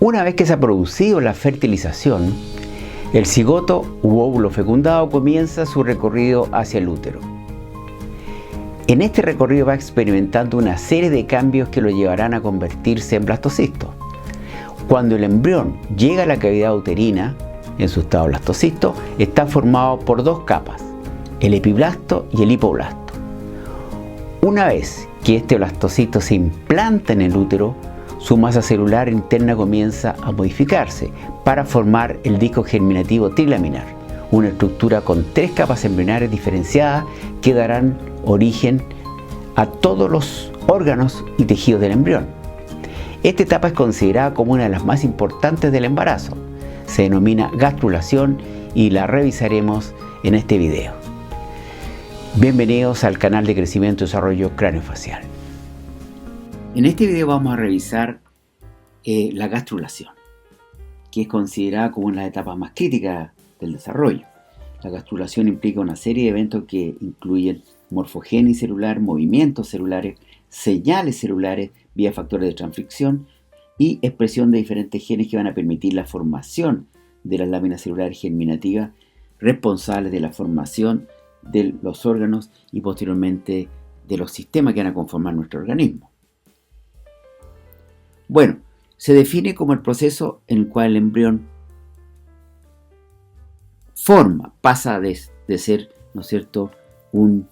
Una vez que se ha producido la fertilización, el cigoto u óvulo fecundado comienza su recorrido hacia el útero. En este recorrido va experimentando una serie de cambios que lo llevarán a convertirse en blastocisto. Cuando el embrión llega a la cavidad uterina, en su estado blastocisto, está formado por dos capas, el epiblasto y el hipoblasto. Una vez que este blastocisto se implanta en el útero, su masa celular interna comienza a modificarse para formar el disco germinativo trilaminar, una estructura con tres capas embrionarias diferenciadas que darán origen a todos los órganos y tejidos del embrión. Esta etapa es considerada como una de las más importantes del embarazo. Se denomina gastrulación y la revisaremos en este video. Bienvenidos al canal de crecimiento y desarrollo craneofacial. En este video vamos a revisar la gastrulación, que es considerada como una de las etapas más críticas del desarrollo. La gastrulación implica una serie de eventos que incluyen morfogénesis celular, movimientos celulares, señales celulares vía factores de transcripción y expresión de diferentes genes que van a permitir la formación de las láminas celulares germinativas responsables de la formación de los órganos y posteriormente de los sistemas que van a conformar nuestro organismo. Bueno, se define como el proceso en el cual el embrión pasa de ser, ¿no es cierto?, un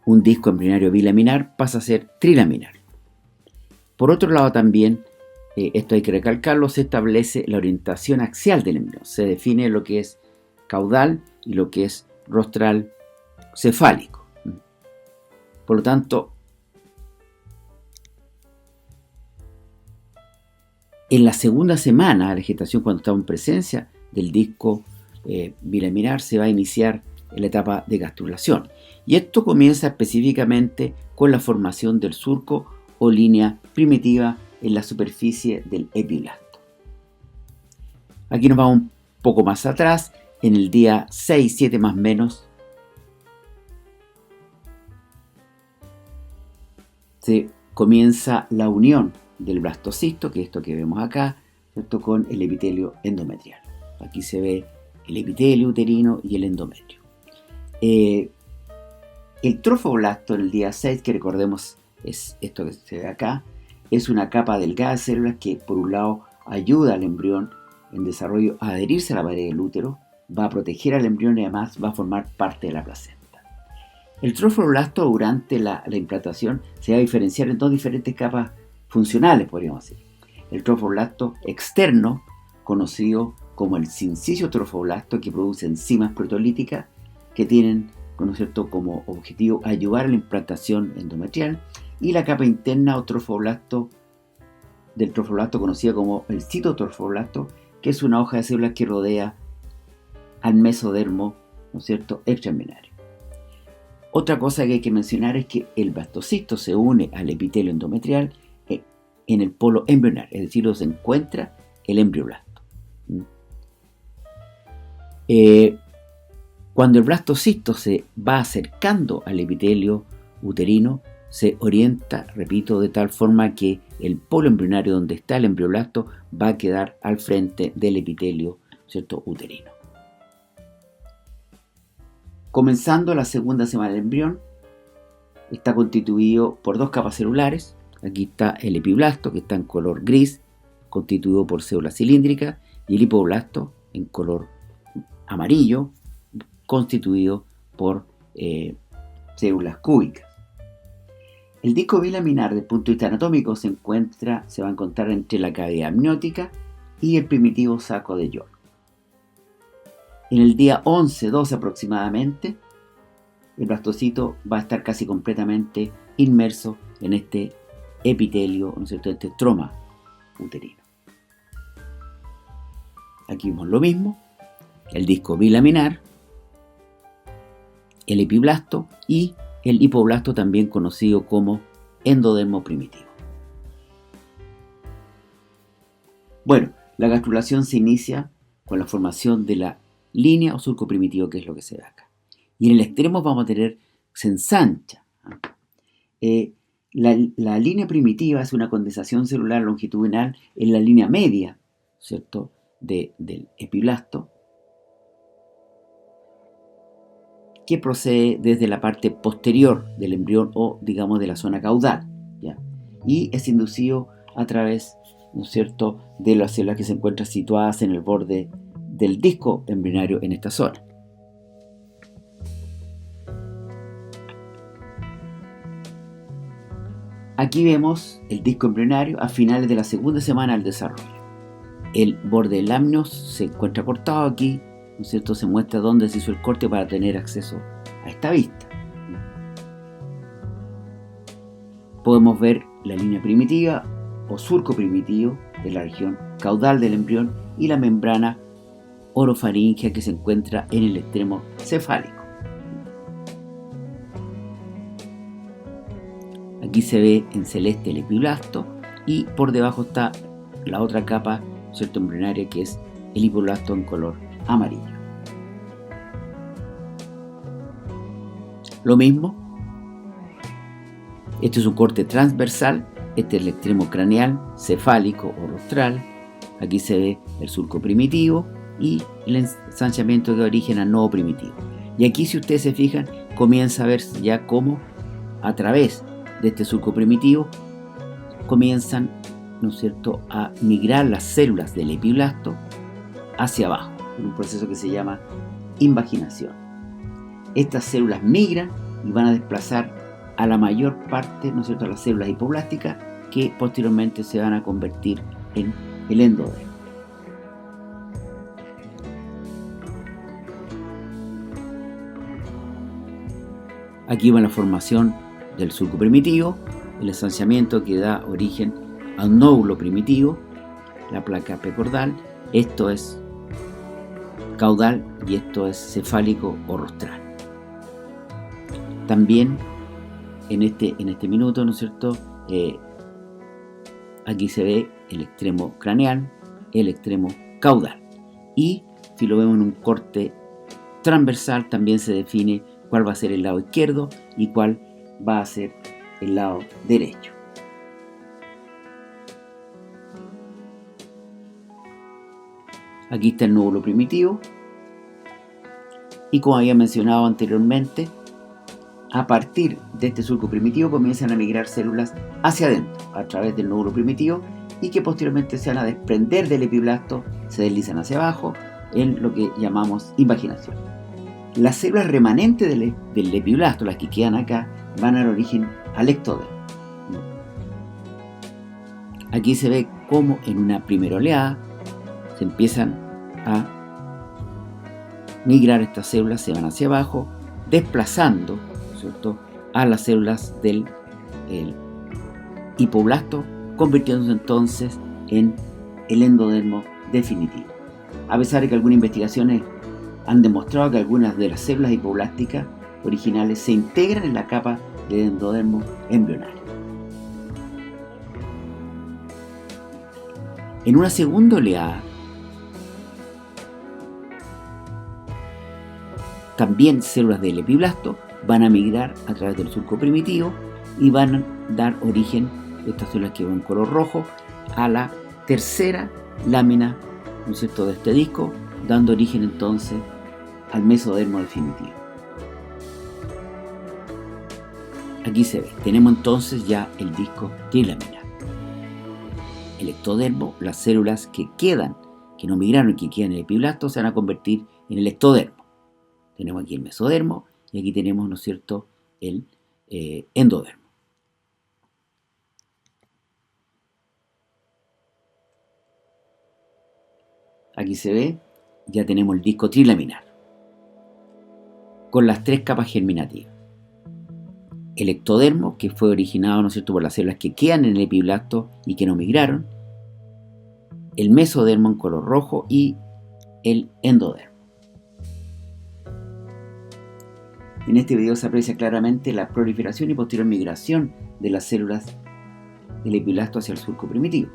disco embrionario bilaminar, pasa a ser trilaminar. Por otro lado también, esto hay que recalcarlo, se establece la orientación axial del embrión. Se define lo que es caudal y lo que es rostral cefálico. Por lo tanto, en la segunda semana de la gestación, cuando estamos en presencia del disco bilaminar, se va a iniciar la etapa de gastrulación. Y esto comienza específicamente con la formación del surco o línea primitiva en la superficie del epiblasto. Aquí nos vamos un poco más atrás, en el día 6, 7 más o menos, se comienza la unión del blastocisto, que es esto que vemos acá, ¿cierto?, con el epitelio endometrial. Aquí se ve el epitelio uterino y el endometrio. El trofoblasto en el día 6, que recordemos es esto que se ve acá, es una capa delgada de células que por un lado ayuda al embrión en desarrollo a adherirse a la pared del útero, va a proteger al embrión y además va a formar parte de la placenta. El trofoblasto durante la implantación se va a diferenciar en dos diferentes capas funcionales, podríamos decir. El trofoblasto externo, conocido como el sincicio trofoblasto, que produce enzimas proteolíticas que tienen, ¿no es cierto?, como objetivo ayudar a la implantación endometrial, y la capa interna o trofoblasto del trofoblasto, conocida como el citotrofoblasto, que es una hoja de células que rodea al mesodermo, ¿no es cierto?, extraembrionario. Otra cosa que hay que mencionar es que el blastocisto se une al epitelio endometrial en el polo embrionario, es decir, donde se encuentra el embrioblasto. Cuando el blastocisto se va acercando al epitelio uterino, se orienta, repito, de tal forma que el polo embrionario donde está el embrioblasto va a quedar al frente del epitelio, ¿cierto?, uterino. Comenzando la segunda semana del embrión, está constituido por dos capas celulares. Aquí está el epiblasto, que está en color gris, constituido por células cilíndricas, y el hipoblasto, en color amarillo, constituido por células cúbicas. El disco bilaminar, desde el punto de vista anatómico, se va a encontrar entre la cavidad amniótica y el primitivo saco de York. En el día 11-12 aproximadamente, el blastocito va a estar casi completamente inmerso en este epitelio, ¿no es cierto?, este estroma uterino. Aquí vemos lo mismo, el disco bilaminar, el epiblasto y el hipoblasto, también conocido como endodermo primitivo. Bueno, la gastrulación se inicia con la formación de la línea o surco primitivo, que es lo que se ve acá. Y en el extremo vamos a tener, se ensancha. La línea primitiva es una condensación celular longitudinal en la línea media, ¿cierto?, del epiblasto, que procede desde la parte posterior del embrión o, digamos, de la zona caudal, ¿ya? Y es inducido a través, ¿no es cierto?, de las células que se encuentran situadas en el borde del disco embrionario en esta zona. Aquí vemos el disco embrionario a finales de la segunda semana del desarrollo. El borde del amnios se encuentra cortado aquí, ¿no es cierto? Se muestra dónde se hizo el corte para tener acceso a esta vista. Podemos ver la línea primitiva o surco primitivo de la región caudal del embrión y la membrana orofaríngea que se encuentra en el extremo cefálico. Aquí se ve en celeste el epiblasto y por debajo está la otra capa, ¿cierto?, embrionaria, que es el hipoblasto en color amarillo. Lo mismo, este es un corte transversal, este es el extremo craneal, cefálico o rostral. Aquí se ve el surco primitivo y el ensanchamiento de origen a nodo primitivo. Y aquí, si ustedes se fijan, comienza a ver ya cómo a través de este surco primitivo comienzan, ¿no es cierto?, a migrar las células del epiblasto hacia abajo, en un proceso que se llama invaginación. Estas células migran y van a desplazar a la mayor parte, ¿no es cierto?, a las células hipoblásticas, que posteriormente se van a convertir en el endodermo. Aquí va la formación del surco primitivo, el ensanciamiento que da origen a un nódulo primitivo, la placa epicordal. Esto es caudal y esto es cefálico o rostral. También en este minuto, ¿no es cierto?, aquí se ve el extremo craneal, el extremo caudal. Y si lo vemos en un corte transversal, también se define cuál va a ser el lado izquierdo y cuál va a ser el lado derecho. Aquí está el nódulo primitivo y, como había mencionado anteriormente, a partir de este surco primitivo comienzan a migrar células hacia adentro a través del nódulo primitivo y que posteriormente se van a desprender del epiblasto, se deslizan hacia abajo en lo que llamamos invaginación. Las células remanentes del epiblasto, las que quedan acá, van a dar origen al ectodermo. Aquí se ve cómo en una primera oleada se empiezan a migrar estas células, se van hacia abajo, desplazando, ¿cierto?, a las células del hipoblasto, convirtiéndose entonces en el endodermo definitivo. A pesar de que algunas investigaciones han demostrado que algunas de las células hipoblásticas originales se integran en la capa del endodermo embrionario. En una segunda oleada, también células del epiblasto van a migrar a través del surco primitivo y van a dar origen, estas células que van en color rojo, a la tercera lámina, ¿no es cierto?, de este disco, dando origen entonces al mesodermo definitivo. Aquí se ve, tenemos entonces ya el disco trilaminar. El ectodermo, las células que quedan, que no migraron y que quedan en el epiblasto, se van a convertir en el ectodermo. Tenemos aquí el mesodermo y aquí tenemos, ¿no es cierto?, el endodermo. Aquí se ve, ya tenemos el disco trilaminar con las tres capas germinativas. El ectodermo, que fue originado, ¿no es cierto?, por las células que quedan en el epiblasto y que no migraron, el mesodermo en color rojo y el endodermo. En este video se aprecia claramente la proliferación y posterior migración de las células del epiblasto hacia el surco primitivo.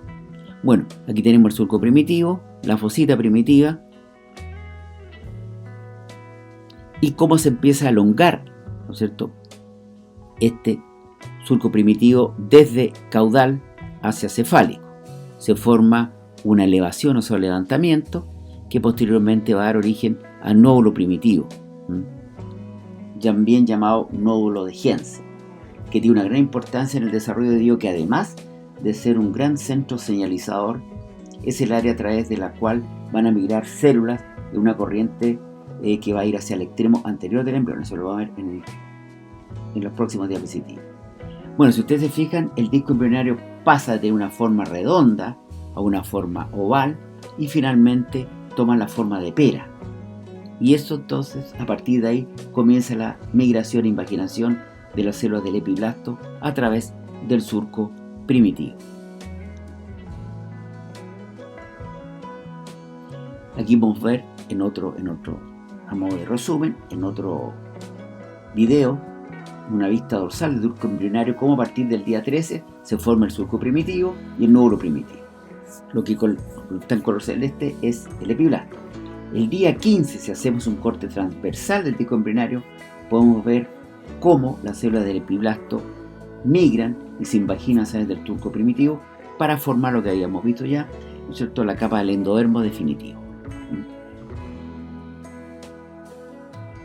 Bueno, aquí tenemos el surco primitivo, la fosita primitiva y cómo se empieza a elongar, ¿no es cierto?, este surco primitivo desde caudal hacia cefálico. Se forma una elevación o sea, levantamiento que posteriormente va a dar origen al nódulo primitivo, también llamado nódulo de Hense, que tiene una gran importancia en el desarrollo debido a que además de ser un gran centro señalizador, es el área a través de la cual van a migrar células de una corriente que va a ir hacia el extremo anterior del embrión. Eso lo vamos a ver en los próximos diapositivas. Bueno, si ustedes se fijan, el disco embrionario pasa de tener una forma redonda a una forma oval y finalmente toma la forma de pera. Y esto entonces, a partir de ahí, comienza la migración e invaginación de las células del epiblasto a través del surco primitivo. Aquí podemos ver en otro, a modo de resumen, en otro video, una vista dorsal del surco embrionario, cómo a partir del día 13 se forma el surco primitivo y el nódulo primitivo. Lo que está en color celeste es el epiblasto. El día 15, si hacemos un corte transversal del disco embrionario, podemos ver cómo las células del epiblasto migran y se invaginan a través del surco primitivo para formar lo que habíamos visto ya, ¿no es cierto?, la capa del endodermo definitivo.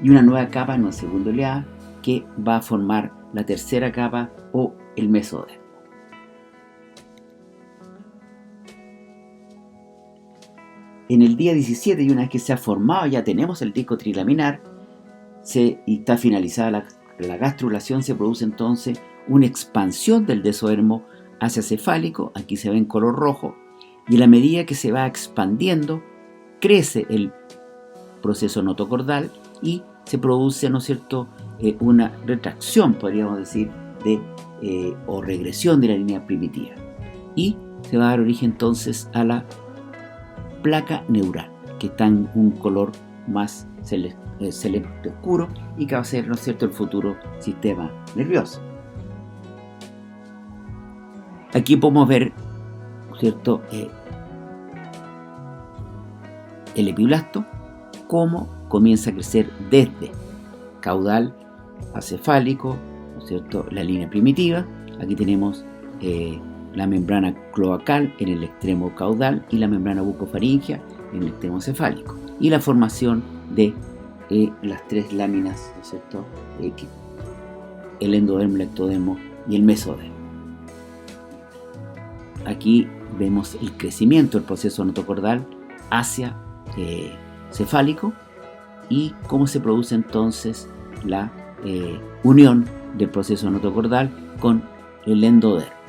Y una nueva capa en una segunda oleada que va a formar la tercera capa o el mesodermo. En el día 17, y una vez que se ha formado, ya tenemos el disco trilaminar y está finalizada la gastrulación, se produce entonces una expansión del desodermo hacia cefálico, aquí se ve en color rojo, y a la medida que se va expandiendo, crece el proceso notocordal y se produce, ¿no es cierto?, una retracción, podríamos decir, o regresión de la línea primitiva. Y se va a dar origen entonces a la placa neural, que está en un color más celeste oscuro y que va a ser, ¿no es cierto?, el futuro sistema nervioso. Aquí podemos ver, ¿no es cierto?, el epiblasto, cómo comienza a crecer desde caudal a cefálico, ¿no es cierto?, la línea primitiva. Aquí tenemos la membrana cloacal en el extremo caudal y la membrana bucofaríngea en el extremo cefálico. Y la formación de las tres láminas, ¿no es cierto?, el endodermo, el ectodermo y el mesodermo. Aquí vemos el crecimiento del proceso notocordal hacia cefálico y cómo se produce entonces la unión del proceso notocordal con el endodermo.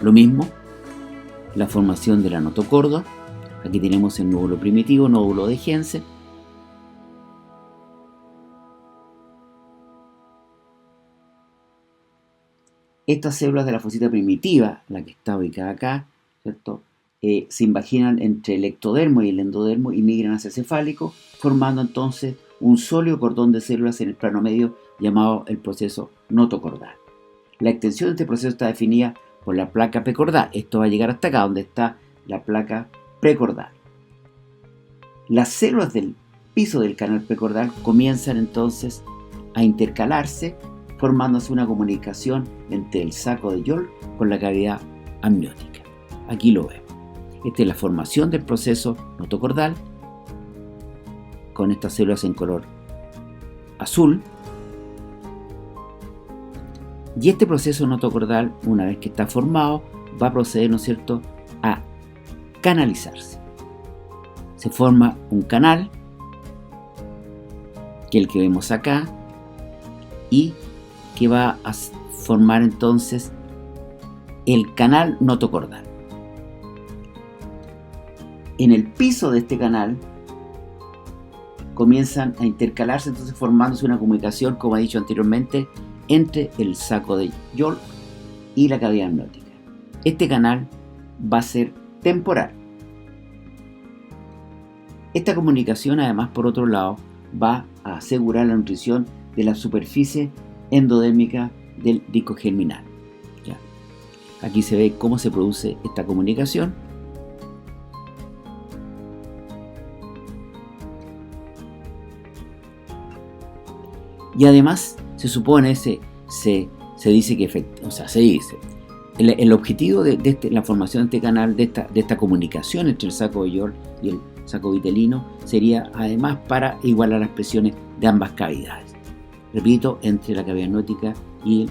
Lo mismo, la formación de la notocorda. Aquí tenemos el nódulo primitivo, nódulo de Hense. Estas células de la fosita primitiva, la que está ubicada acá, ¿cierto?, se invaginan entre el ectodermo y el endodermo y migran hacia el cefálico, formando entonces un sólido cordón de células en el plano medio llamado el proceso notocordal. La extensión de este proceso está definida por la placa precordal. Esto va a llegar hasta acá, donde está la placa precordal. Las células del piso del canal precordal comienzan entonces a intercalarse, formándose una comunicación entre el saco de Yolk con la cavidad amniótica. Aquí lo vemos. Esta es la formación del proceso notocordal con estas células en color azul. Y este proceso notocordal, una vez que está formado, va a proceder, ¿no es cierto?, a canalizarse. Se forma un canal, que es el que vemos acá, y que va a formar entonces el canal notocordal. En el piso de este canal comienzan a intercalarse, entonces formándose una comunicación, como he dicho anteriormente, entre el saco de Yolk y la cavidad amniótica. Este canal va a ser temporal. Esta comunicación, además, por otro lado, va a asegurar la nutrición de la superficie endodérmica del disco germinal. ¿Ya? Aquí se ve cómo se produce esta comunicación. Y además se supone, se dice que, el objetivo de la formación de este canal, de esta comunicación entre el saco de York y el saco vitelino, sería además para igualar las presiones de ambas cavidades. Repito, entre la cavidad amniótica y el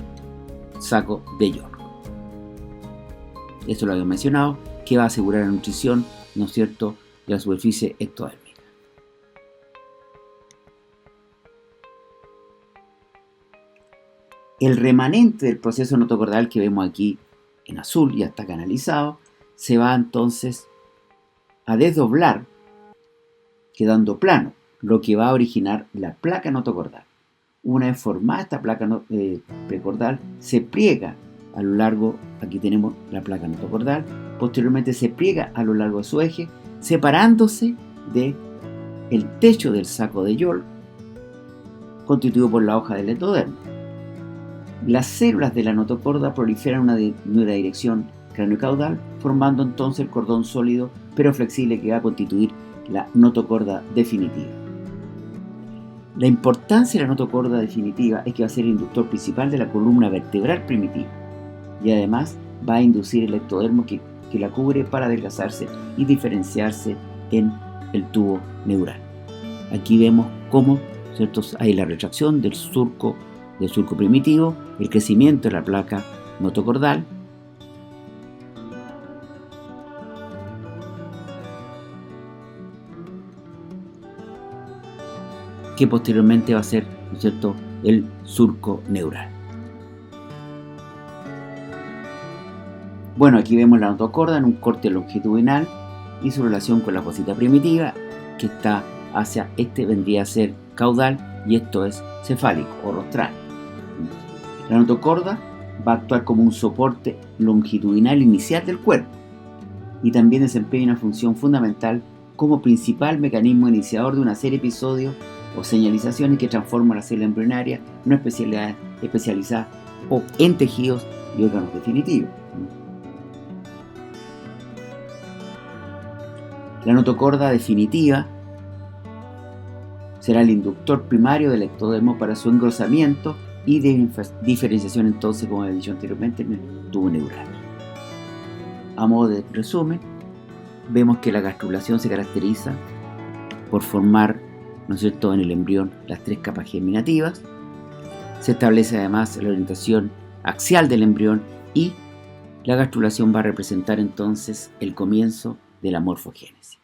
saco de York. Esto lo había mencionado, que va a asegurar la nutrición, ¿no es cierto?, de la superficie ectodérmica. El remanente del proceso notocordal que vemos aquí en azul, ya está canalizado, se va entonces a desdoblar, quedando plano, lo que va a originar la placa notocordal. Una vez formada esta placa precordal, se pliega a lo largo, aquí tenemos la placa notocordal, posteriormente se pliega a lo largo de su eje, separándose del techo del saco de York, constituido por la hoja del ectodermo. Las células de la notocorda proliferan en una dirección craniocaudal, formando entonces el cordón sólido pero flexible que va a constituir la notocorda definitiva. La importancia de la notocorda definitiva es que va a ser el inductor principal de la columna vertebral primitiva y además va a inducir el ectodermo que la cubre para adelgazarse y diferenciarse en el tubo neural. Aquí vemos cómo, ¿cierto?, hay la retracción del surco primitivo, el crecimiento de la placa notocordal, que posteriormente va a ser, ¿no es cierto?, el surco neural. Bueno, aquí vemos la notocorda en un corte longitudinal y su relación con la fosita primitiva, que está hacia vendría a ser caudal y esto es cefálico o rostral. La notocorda va a actuar como un soporte longitudinal inicial del cuerpo y también desempeña una función fundamental como principal mecanismo iniciador de una serie de episodios o señalizaciones que transforman la célula embrionaria no especializada o en tejidos y órganos definitivos. La notocorda definitiva será el inductor primario del ectodermo para su engrosamiento y de diferenciación entonces, como he dicho anteriormente, en el tubo neural. A modo de resumen, vemos que la gastrulación se caracteriza por formar, ¿no es cierto?, en el embrión las tres capas germinativas. Se establece además la orientación axial del embrión y la gastrulación va a representar entonces el comienzo de la morfogénesis.